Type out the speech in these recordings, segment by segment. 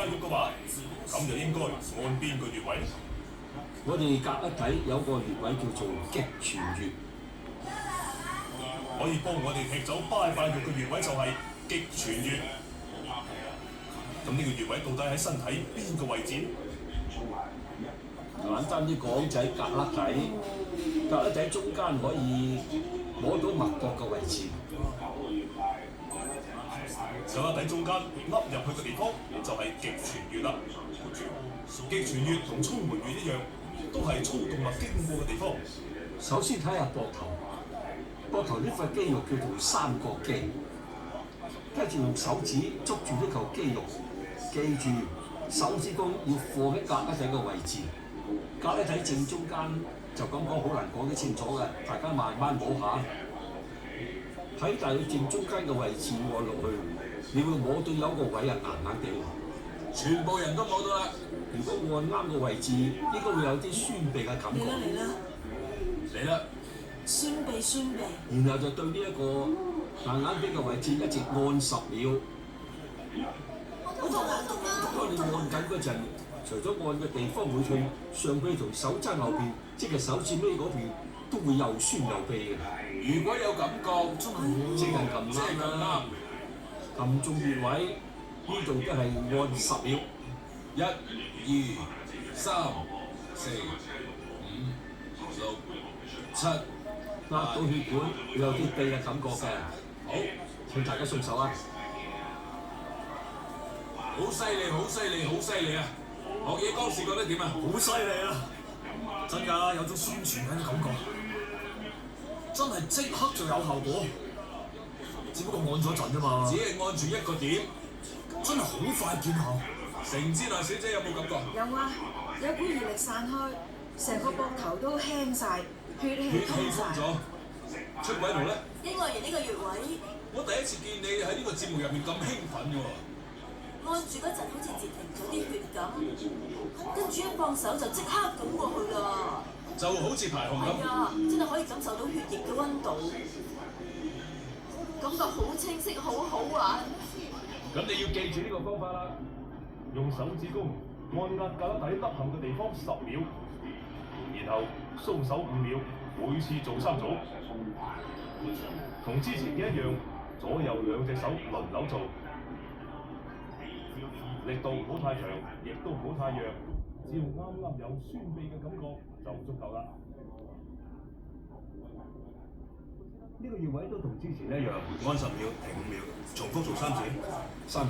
肉嘅話，咁就應該按邊個穴位？我哋隔一底有個穴位叫做極泉穴，可以幫我哋踢走拜肉嘅穴位就係極泉穴。咁呢個穴位到底喺身體邊個位置？簡單啲講就喺隔一底，隔一底中間可以摸到脈搏嘅位置。隔一底中間凹入去嘅地方就係極泉穴啦。極泉穴同衝門穴一樣，都係操動脈經過嘅地方。首先睇下膊頭，膊頭呢塊肌肉叫做三角肌，跟住用手指捉住呢嚿肌肉，記住手指公要放喺隔一底嘅位置。隔一底正中間就咁講好難講得清楚嘅，大家慢慢摸下。喺大約正中間嘅位置按落去，你會摸到有一個位係硬硬地，全部人都摸到啦。如果按啱個位置，應該會有啲酸鼻嘅感覺。嚟啦！酸鼻。然後就對呢一個硬硬地嘅位置一直按10秒。當你按緊嗰陣，除咗按嘅地方會痛，上臂同手踭後邊，即係手指尾嗰邊，都會又酸又痹嘅。如果有感覺，即係咁啱啦。撳中穴位，呢度都係按10秒。1、2、3、4、5、6、7，壓到血管會有啲痹嘅感覺嘅。好，請大家鬆手啊！好犀利啊！學嘢當時覺得點啊？好犀利啊！真㗎，有種宣傳緊嘅感覺，真係即刻就有效果。只不過按咗陣啫嘛，只係按住一個點，真係好快見效。城之內小姐有冇感覺？有啊，有股熱力散開，成個膊頭都輕晒，血氣血通晒。氣通咗，出位度咧？應按完呢個穴位，我第一次見你喺呢個節目入面咁興奮嘅喎。按住嗰陣好似截停咗啲血咁，跟住一放手就即刻咁過去啦。就好似排洪咁。係啊，真係可以感受到血液嘅溫度，感覺好清晰，好好玩。咁你要記住呢個方法啦，用手指公按壓隔一底凹陷嘅地方10秒，然後鬆手5秒，每次做3組，同之前嘅一樣，左右兩隻手輪流做，力度唔好太長，亦都唔好太弱，只要啱啱有酸痹嘅感覺就足夠啦。呢個穴位都同之前一樣，按10秒停5秒，重複做3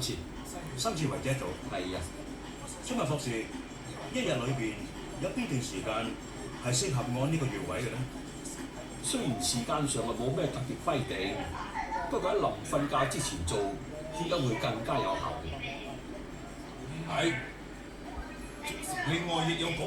次。3次為止一組。係啊，請問博士，一日裏邊有邊段時間係適合按呢個穴位嘅咧？雖然時間上啊冇咩特別規定，不過喺臨瞓覺之前做，應該會更加有效嘅。係。另外亦有講法。